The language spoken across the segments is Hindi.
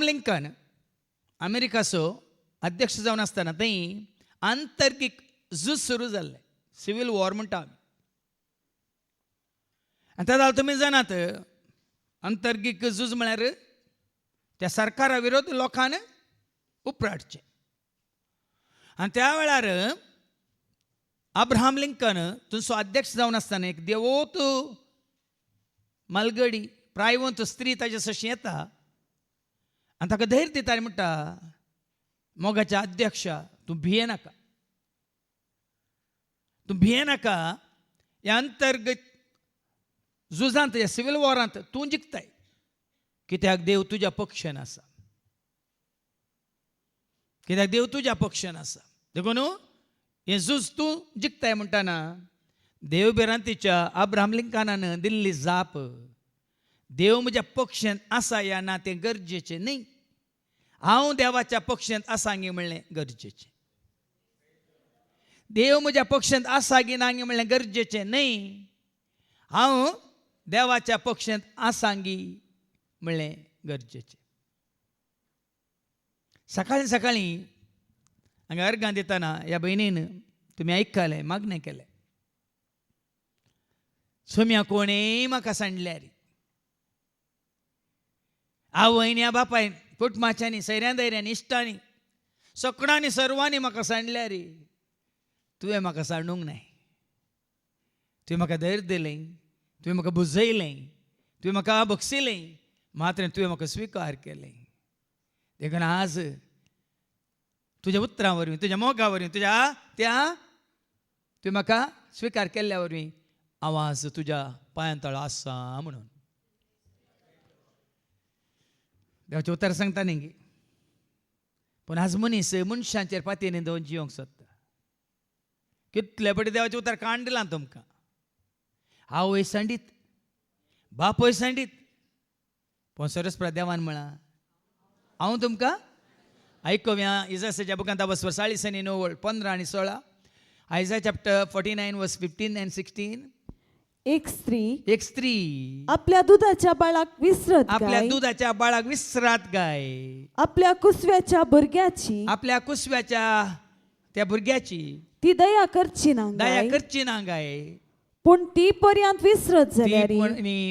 लिंकन अमेरिकाचो अध्यक्ष जावन आसतना थंय आंतर्गीक झूज सुरू जाल्लें, सिवील वॉर म्हणटा आमी. आनी त्या तुमी जाणात अंतर्गीक झूज म्हळ्यार त्या सरकारा विरोध लोकांन उपराटचें. आनी त्या वेळार अब्राहम लिंकन थंयचो अध्यक्ष जावन आसतना एक देवोत मलगडी प्रायवंत स्त्री ताजे सशी येता आनी ताका धैर्य दिता आनी म्हणटा, मोगाच्या अध्यक्ष तूं भियेनाका, तूं भियेनाका. ह्या अंतर्गत झुजांत ह्या सिवील वॉरांत तूं जिखताय, कित्याक देव तुज्या पक्षान आसा, कित्याक देव तुज्या पक्षान आसा. देखून हें झूज तूं जिखताय म्हणटाना देवबिरांतीच्या अब्राहम लिंकनान दिल्ली जाप, देव म्हज्या पक्षांत आसा या ना तें गरजेचें न्ही, हांव देवाच्या पक्षांत आसा गे म्हणलें गरजेचें. देव म्हज्या पक्षांत आसा गी ना गे म्हणलें गरजेचें न्ही, हांव देवाच्या पक्षांत आसा गी म्हणलें गरजेचें. सकाळीं सकाळीं हांगा अर्गां दितना ह्या भयणीन तुमी आयकलें, मागणें केलें, सोम्या कोणेय म्हाका सांडल्यार, आवयन बापायन कुटुंबाच्यांनी सैऱ्यां दैऱ्यांनी इश्टांनी सगळ्यांनी सर्वांनी म्हाका सांडल्यार तुवें म्हाका सांडूंक नाय. तुवें म्हाका धैर्य दिलें, तुवें म्हाका बुजयलें, तुवें म्हाका बक्षिलें, मात्र तुवें म्हाका स्विकार केलें. देखून आज तुज्या उतरां वरवीं, तुज्या मोगा वरवीं, तुज्या त्या तुवें म्हाका स्विकार केल्ल्या वरवीं हांव आज तुज्या पांयां तळ आसा म्हणून. देवाचें उतर सांगता न्ही, पूण आज मनीस मनशांचेर पातयेन दवरून जियोंक सोदता. कितले बरें देवाचें उतर काण दिलां तुमकां. आवय सांडीत, बापय सांडीत, पूण सरस्प्रा देवान म्हळां हांव तुमकां. आयकोव्या इजायाच्या बुकांत 40:9 आनी 16. आयजाया चॅप्टर 49 वर्स 15 and 16. एक स्त्री आपल्या दुधाच्या बाळाक विसरत आपल्या दुधाच्या बाळाक विसरात गाय, आपल्या कुसव्याच्या भुरग्याची त्या भुरग्याची ती दया करची ना गाय. पूण ती पर्यंत विसरत जाल्यार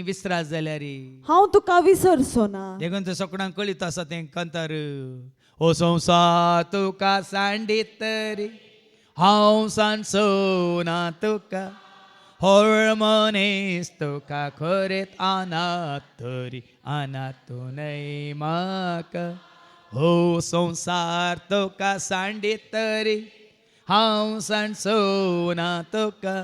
विसरात जाल्यार हांव तुका विसरचो ना. देखून तो सगळ्यांक कळीत आसा तें कांतार, हो संवसार तुका सांडीत तरी हांव सांडचो ना तुका, हर मनीस तुका खरेंच आनात तरी आनातू न्हय म्हाका. हो संवसार तुका सांडीत तरी हांव सांडचो ना तुका,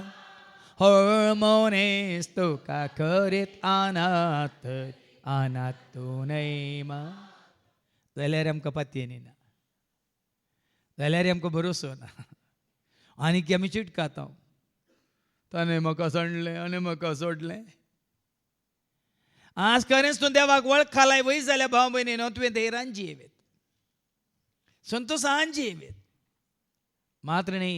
हर मनीस तुका खरेंच आनात तरी आनातू न्हय म्हाका. जाल्यार आमकां पातयेन येना, जाल्यार आमकां भरोसो ना, आनीक आमी चिडकात, ताणें म्हाका सांडलें आनी म्हाका सोडलें. आज खरेंच तूं देवाक वळखालाय वय जाल्यार भाव भयणीनो तुवें धैर्यान जियेवेत, संतोशान जियेवेत, मात्र न्ही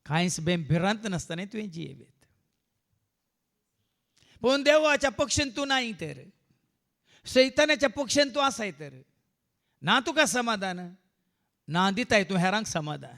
कांयच भिरांत नासतना तुवें जियेवेत. पूण देवाच्या पक्षान तूं नाय तर, शैतानाच्या पक्षान तूं आसाय तर ना तुका समाधान, ना दिताय तूं हेरांक समाधान.